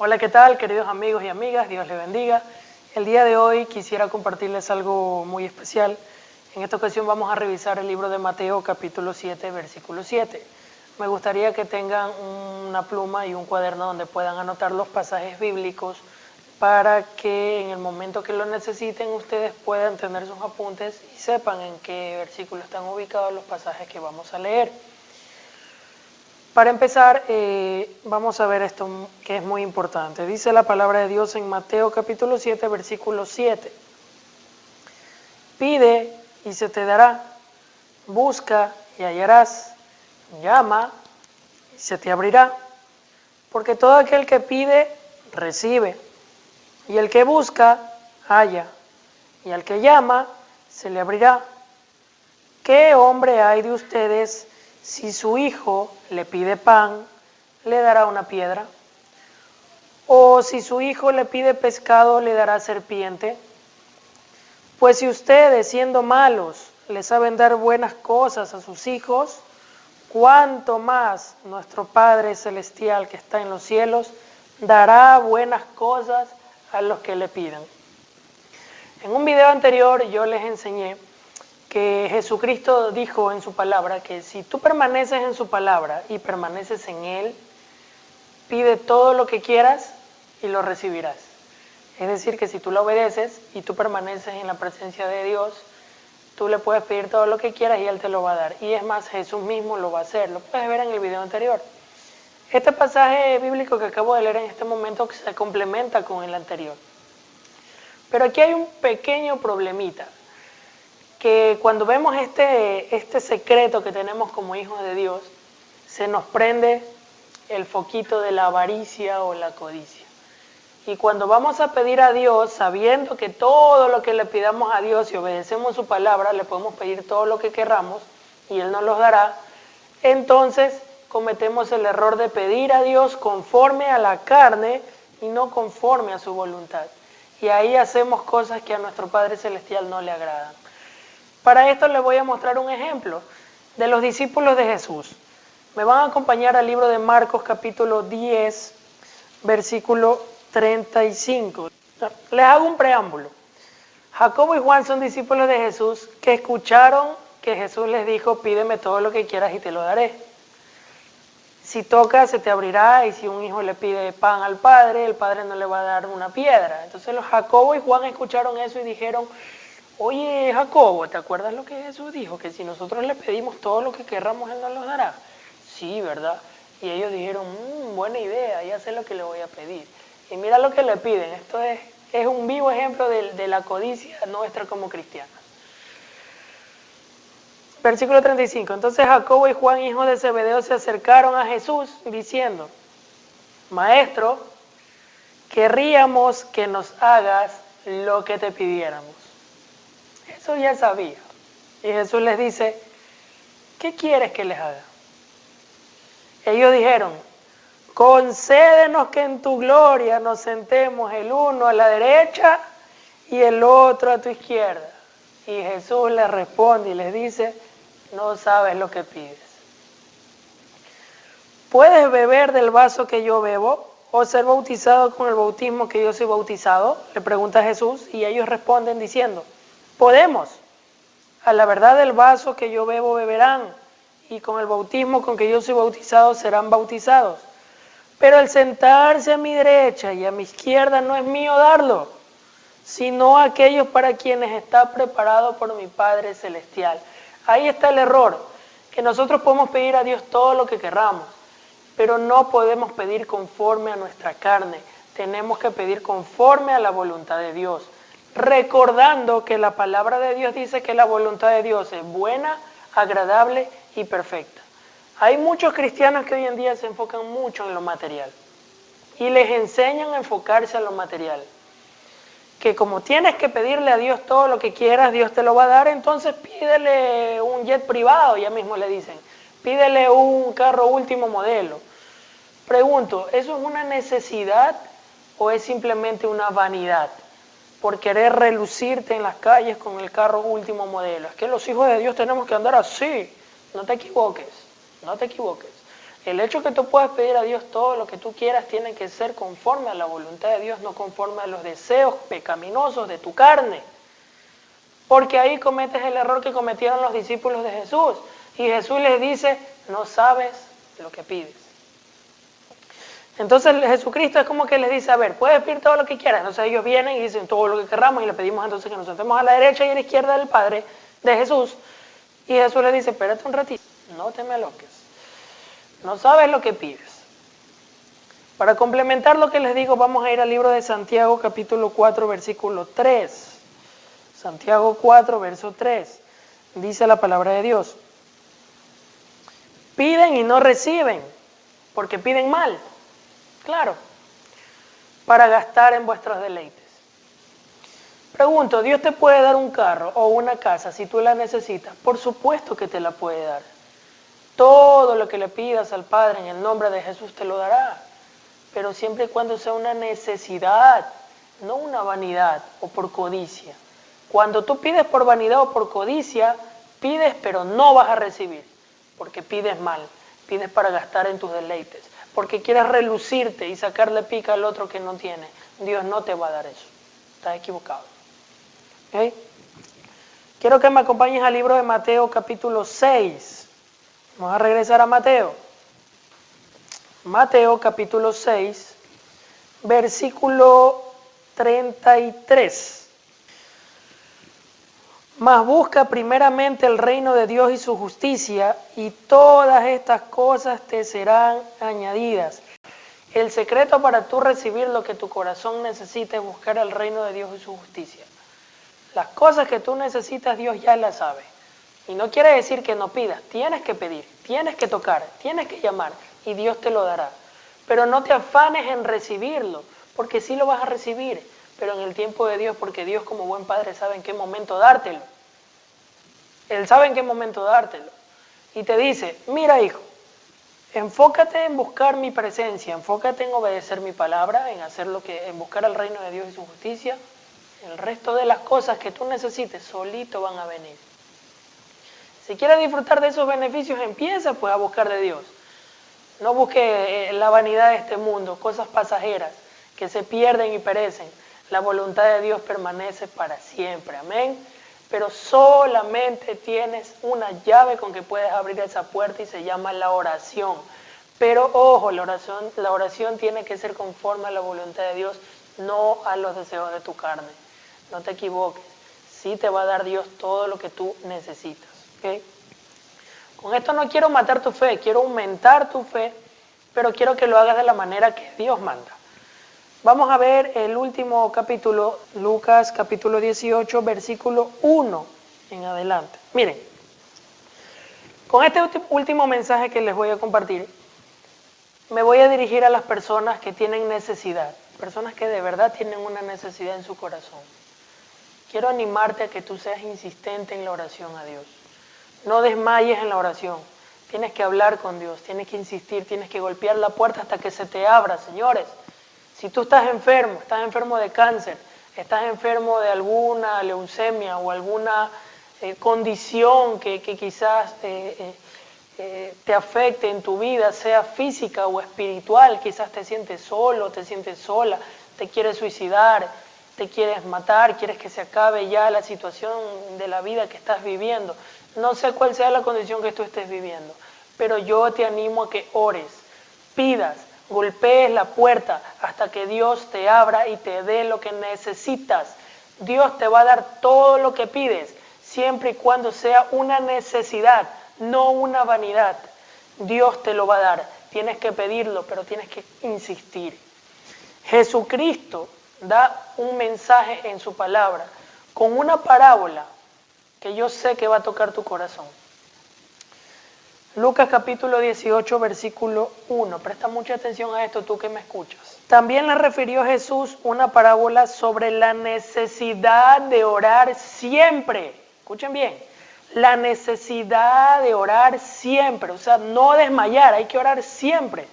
Hola, ¿qué tal, queridos amigos y amigas? Dios les bendiga. El día de hoy quisiera compartirles algo muy especial. En esta ocasión vamos a revisar el libro de Mateo, capítulo 7, versículo 7. Me gustaría que tengan una pluma y un cuaderno donde puedan anotar los pasajes bíblicos para que en el momento que lo necesiten ustedes puedan tener sus apuntes y sepan en qué versículo están ubicados los pasajes que vamos a leer. Para empezar, vamos a ver esto que es muy importante. Dice la palabra de Dios en Mateo capítulo 7, versículo 7. Pide y se te dará, busca y hallarás, llama y se te abrirá. Porque todo aquel que pide, recibe, y el que busca, halla, y al que llama, se le abrirá. ¿Qué hombre hay de ustedes si su hijo le pide pan, le dará una piedra? ¿O si su hijo le pide pescado, le dará serpiente? Pues si ustedes, siendo malos, le saben dar buenas cosas a sus hijos, ¿cuánto más nuestro Padre Celestial que está en los cielos dará buenas cosas a los que le pidan? En un video anterior yo les enseñé que Jesucristo dijo en su palabra que si tú permaneces en su palabra y permaneces en Él, pide todo lo que quieras y lo recibirás. Es decir, que si tú la obedeces y tú permaneces en la presencia de Dios, tú le puedes pedir todo lo que quieras y Él te lo va a dar. Y es más, Jesús mismo lo va a hacer. Lo puedes ver en el video anterior. Este pasaje bíblico que acabo de leer en este momento se complementa con el anterior. Pero aquí hay un pequeño problemita, que cuando vemos este secreto que tenemos como hijos de Dios, se nos prende el foquito de la avaricia o la codicia. Y cuando vamos a pedir a Dios, sabiendo que todo lo que le pidamos a Dios y obedecemos su palabra, le podemos pedir todo lo que querramos y Él nos los dará, entonces cometemos el error de pedir a Dios conforme a la carne y no conforme a su voluntad. Y ahí hacemos cosas que a nuestro Padre Celestial no le agradan. Para esto les voy a mostrar un ejemplo de los discípulos de Jesús. Me van a acompañar al libro de Marcos capítulo 10, versículo 35. Les hago un preámbulo. Jacobo y Juan son discípulos de Jesús que escucharon que Jesús les dijo, pídeme todo lo que quieras y te lo daré. Si tocas, se te abrirá, y si un hijo le pide pan al padre, el padre no le va a dar una piedra. Entonces los Jacobo y Juan escucharon eso y dijeron, oye Jacobo, ¿te acuerdas lo que Jesús dijo? Que si nosotros le pedimos todo lo que querramos, Él nos lo dará. Sí, ¿verdad? Y ellos dijeron, buena idea, ya sé lo que le voy a pedir. Y mira lo que le piden. Esto es un vivo ejemplo de la codicia nuestra como cristianos. Versículo 35. Entonces Jacobo y Juan, hijos de Zebedeo, se acercaron a Jesús diciendo, Maestro, querríamos que nos hagas lo que te pidiéramos. Eso ya sabía. Y Jesús les dice, ¿qué quieres que les haga? Ellos dijeron, concédenos que en tu gloria nos sentemos el uno a la derecha y el otro a tu izquierda. Y Jesús les responde y les dice, no sabes lo que pides. ¿Puedes beber del vaso que yo bebo o ser bautizado con el bautismo que yo soy bautizado? Le pregunta Jesús y ellos responden diciendo, podemos. A la verdad del vaso que yo bebo beberán y con el bautismo con que yo soy bautizado serán bautizados. Pero el sentarse a mi derecha y a mi izquierda no es mío darlo, sino aquellos para quienes está preparado por mi Padre Celestial. Ahí está el error, que nosotros podemos pedir a Dios todo lo que querramos, pero no podemos pedir conforme a nuestra carne, tenemos que pedir conforme a la voluntad de Dios, recordando que la palabra de Dios dice que la voluntad de Dios es buena, agradable y perfecta. Hay muchos cristianos que hoy en día se enfocan mucho en lo material y les enseñan a enfocarse a lo material. Que como tienes que pedirle a Dios todo lo que quieras, Dios te lo va a dar, entonces pídele un jet privado, ya mismo le dicen. Pídele un carro último modelo. Pregunto, ¿eso es una necesidad o es simplemente una vanidad? Por querer relucirte en las calles con el carro último modelo. Es que los hijos de Dios tenemos que andar así. No te equivoques, no te equivoques. El hecho que tú puedas pedir a Dios todo lo que tú quieras tiene que ser conforme a la voluntad de Dios, no conforme a los deseos pecaminosos de tu carne. Porque ahí cometes el error que cometieron los discípulos de Jesús. Y Jesús les dice, no sabes lo que pides. Entonces Jesucristo es como que les dice, a ver, puedes pedir todo lo que quieras. Entonces ellos vienen y dicen todo lo que querramos y le pedimos entonces que nos sentemos a la derecha y a la izquierda del Padre, de Jesús. Y Jesús les dice, espérate un ratito, no te me aloques. No sabes lo que pides. Para complementar lo que les digo, vamos a ir al libro de Santiago, capítulo 4, versículo 3. Santiago 4, verso 3. Dice la palabra de Dios. Piden y no reciben, porque piden mal. Claro, para gastar en vuestros deleites. Pregunto, ¿Dios te puede dar un carro o una casa si tú la necesitas? Por supuesto que te la puede dar. Todo lo que le pidas al Padre en el nombre de Jesús te lo dará, pero siempre y cuando sea una necesidad, no una vanidad o por codicia. Cuando tú pides por vanidad o por codicia, pides pero no vas a recibir, porque pides mal, pides para gastar en tus deleites, porque quieres relucirte y sacarle pica al otro que no tiene. Dios no te va a dar eso, estás equivocado. ¿Okay? Quiero que me acompañes al libro de Mateo capítulo 6. Vamos a regresar a Mateo. Mateo capítulo 6, versículo 33. Mas busca primeramente el reino de Dios y su justicia, y todas estas cosas te serán añadidas. El secreto para tú recibir lo que tu corazón necesita es buscar el reino de Dios y su justicia. Las cosas que tú necesitas, Dios ya las sabe. Y no quiere decir que no pidas, tienes que pedir, tienes que tocar, tienes que llamar y Dios te lo dará. Pero no te afanes en recibirlo, porque sí lo vas a recibir, pero en el tiempo de Dios, porque Dios como buen padre sabe en qué momento dártelo. Él sabe en qué momento dártelo. Y te dice, mira hijo, enfócate en buscar mi presencia, enfócate en obedecer mi palabra, en buscar el reino de Dios y su justicia. El resto de las cosas que tú necesites solito van a venir. Si quieres disfrutar de esos beneficios, empieza pues a buscar de Dios. No busque la vanidad de este mundo, cosas pasajeras que se pierden y perecen. La voluntad de Dios permanece para siempre, amén. Pero solamente tienes una llave con que puedes abrir esa puerta y se llama la oración. Pero ojo, la oración tiene que ser conforme a la voluntad de Dios, no a los deseos de tu carne. No te equivoques, sí te va a dar Dios todo lo que tú necesitas. ¿Okay? Con esto no quiero matar tu fe, quiero aumentar tu fe, pero quiero que lo hagas de la manera que Dios manda. Vamos a ver el último capítulo, Lucas capítulo 18, versículo 1 en adelante. Miren, con este último mensaje que les voy a compartir, me voy a dirigir a las personas que tienen necesidad, personas que de verdad tienen una necesidad en su corazón. Quiero animarte a que tú seas insistente en la oración a Dios. No desmayes en la oración. Tienes que hablar con Dios, tienes que insistir, tienes que golpear la puerta hasta que se te abra, señores. Si tú estás enfermo de cáncer, estás enfermo de alguna leucemia o alguna condición que quizás te afecte en tu vida, sea física o espiritual, quizás te sientes solo, te sientes sola, te quieres suicidar, te quieres matar, quieres que se acabe ya la situación de la vida que estás viviendo. No sé cuál sea la condición que tú estés viviendo, pero yo te animo a que ores, pidas, golpees la puerta hasta que Dios te abra y te dé lo que necesitas. Dios te va a dar todo lo que pides, siempre y cuando sea una necesidad, no una vanidad. Dios te lo va a dar. Tienes que pedirlo, pero tienes que insistir. Jesucristo da un mensaje en su palabra con una parábola que yo sé que va a tocar tu corazón. Lucas capítulo 18, versículo 1. Presta mucha atención a esto, tú que me escuchas. También le refirió Jesús una parábola sobre la necesidad de orar siempre. Escuchen bien, la necesidad de orar siempre, o sea, no desmayar, hay que orar siempre.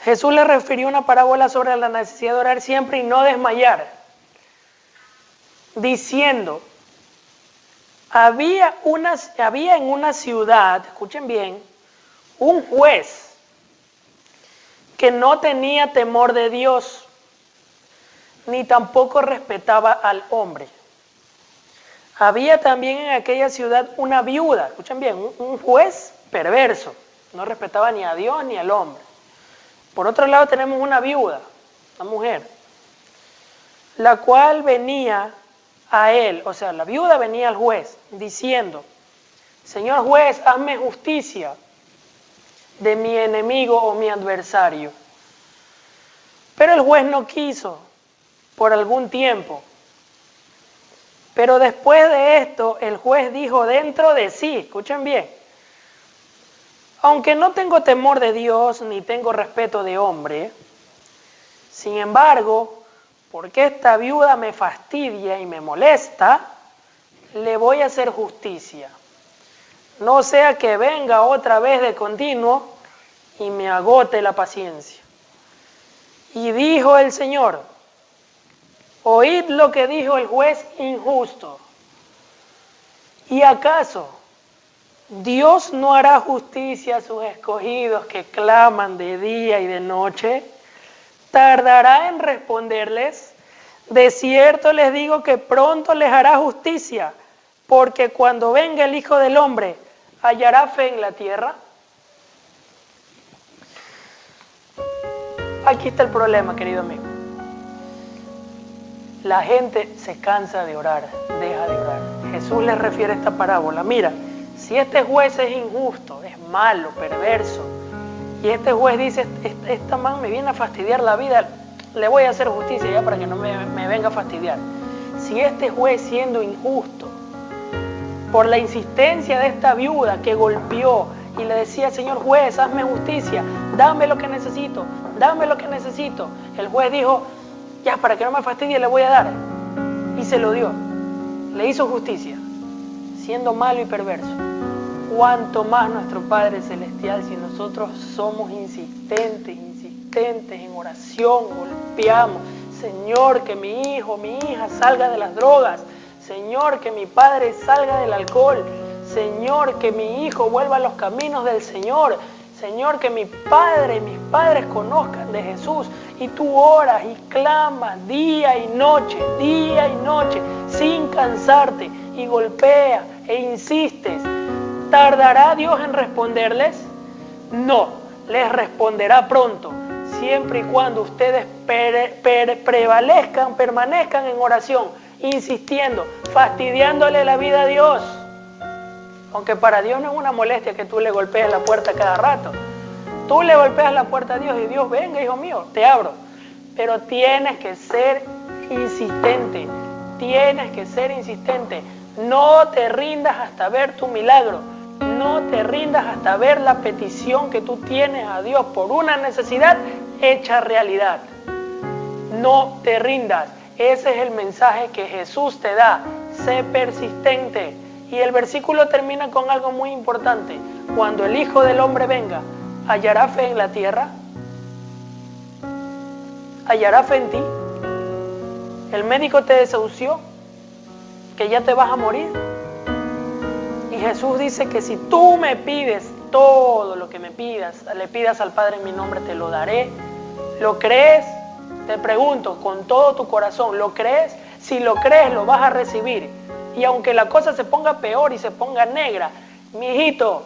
Jesús le refirió una parábola sobre la necesidad de orar siempre y no desmayar, diciendo, Había en una ciudad, escuchen bien, un juez que no tenía temor de Dios, ni tampoco respetaba al hombre. Había también en aquella ciudad una viuda, escuchen bien, un juez perverso, no respetaba ni a Dios ni al hombre. Por otro lado tenemos una viuda, una mujer, la cual venía a él, o sea, la viuda venía al juez diciendo: Señor juez, hazme justicia de mi enemigo o mi adversario. Pero el juez no quiso por algún tiempo. Pero después de esto, el juez dijo dentro de sí, escuchen bien, aunque no tengo temor de Dios ni tengo respeto de hombre, sin embargo, porque esta viuda me fastidia y me molesta, le voy a hacer justicia. No sea que venga otra vez de continuo y me agote la paciencia. Y dijo el Señor: oíd lo que dijo el juez injusto. ¿Y acaso Dios no hará justicia a sus escogidos que claman de día y de noche? ¿Tardará en responderles? De cierto les digo que pronto les hará justicia, porque cuando venga el Hijo del Hombre, ¿hallará fe en la tierra? Aquí está el problema, querido amigo. La gente se cansa de orar, deja de orar. Jesús les refiere esta parábola. Mira, si este juez es injusto, es malo, perverso, y este juez dice: esta man me viene a fastidiar la vida, le voy a hacer justicia ya para que no me venga a fastidiar. Si este juez, siendo injusto, por la insistencia de esta viuda que golpeó y le decía: Señor juez, hazme justicia, dame lo que necesito, dame lo que necesito, el juez dijo: ya, para que no me fastidie le voy a dar, y se lo dio, le hizo justicia, siendo malo y perverso. Cuanto más nuestro Padre Celestial, si nosotros somos insistentes en oración, golpeamos: Señor, que mi hijo, mi hija salga de las drogas, Señor, que mi padre salga del alcohol, Señor, que mi hijo vuelva a los caminos del Señor, Señor, que mis padres conozcan de Jesús. Y tú oras y clamas día y noche, sin cansarte, y golpeas e insistes. ¿Tardará Dios en responderles? No, les responderá pronto, siempre y cuando ustedes permanezcan en oración, insistiendo, fastidiándole la vida a Dios. Aunque para Dios no es una molestia que tú le golpees la puerta cada rato. Tú le golpeas la puerta a Dios y Dios: venga, hijo mío, te abro. Pero tienes que ser insistente, No te rindas hasta ver tu milagro. No te rindas hasta ver la petición que tú tienes a Dios por una necesidad hecha realidad. No te rindas. Ese es el mensaje que Jesús te da. Sé persistente. Y el versículo termina con algo muy importante. Cuando el Hijo del Hombre venga, ¿hallará fe en la tierra? ¿Hallará fe en ti? ¿El médico te desahució? ¿Que ya te vas a morir? Y Jesús dice que si tú me pides todo lo que me pidas, le pidas al Padre en mi nombre, te lo daré. ¿Lo crees? Te pregunto, con todo tu corazón, ¿lo crees? Si lo crees, lo vas a recibir. Y aunque la cosa se ponga peor y se ponga negra, mi hijito,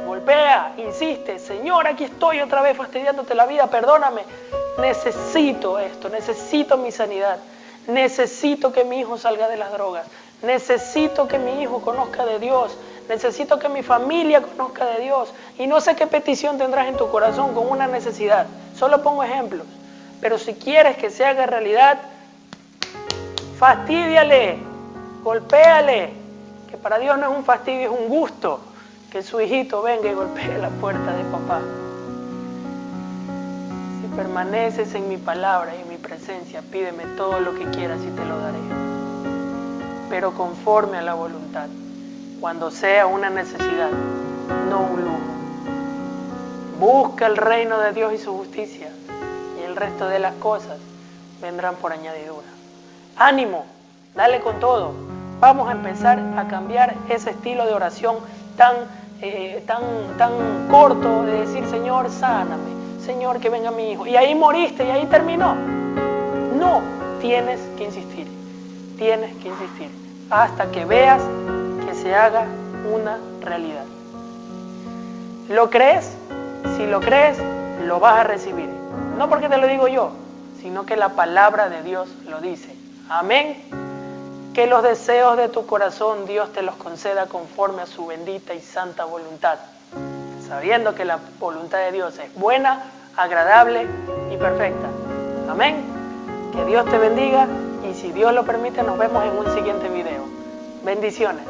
golpea, insiste: Señor, aquí estoy otra vez fastidiándote la vida, perdóname. Necesito esto, necesito mi sanidad, necesito que mi hijo salga de las drogas, necesito que mi hijo conozca de Dios, necesito que mi familia conozca de Dios. Y no sé qué petición tendrás en tu corazón con una necesidad, solo pongo ejemplos. Pero si quieres que se haga realidad, fastídiale, golpéale, que para Dios no es un fastidio, es un gusto que su hijito venga y golpee la puerta de papá. Si permaneces en mi palabra y en mi presencia, pídeme todo lo que quieras y te lo daré, pero conforme a la voluntad, cuando sea una necesidad, no un lujo. Busca el reino de Dios y su justicia, y el resto de las cosas vendrán por añadidura. Ánimo, dale con todo. vamos a empezar a cambiar ese estilo de oración tan corto de decir, Señor, sáname, Señor, que venga mi hijo. Y ahí moriste y ahí terminó. No, tienes que insistir hasta que veas que se haga una realidad. ¿Lo crees? Si lo crees, lo vas a recibir. No porque te lo digo yo, sino que la palabra de Dios lo dice. Amén. Que los deseos de tu corazón Dios te los conceda conforme a su bendita y santa voluntad, sabiendo que la voluntad de Dios es buena, agradable y perfecta. Amén. Que Dios te bendiga y si Dios lo permite nos vemos en un siguiente video. Bendiciones.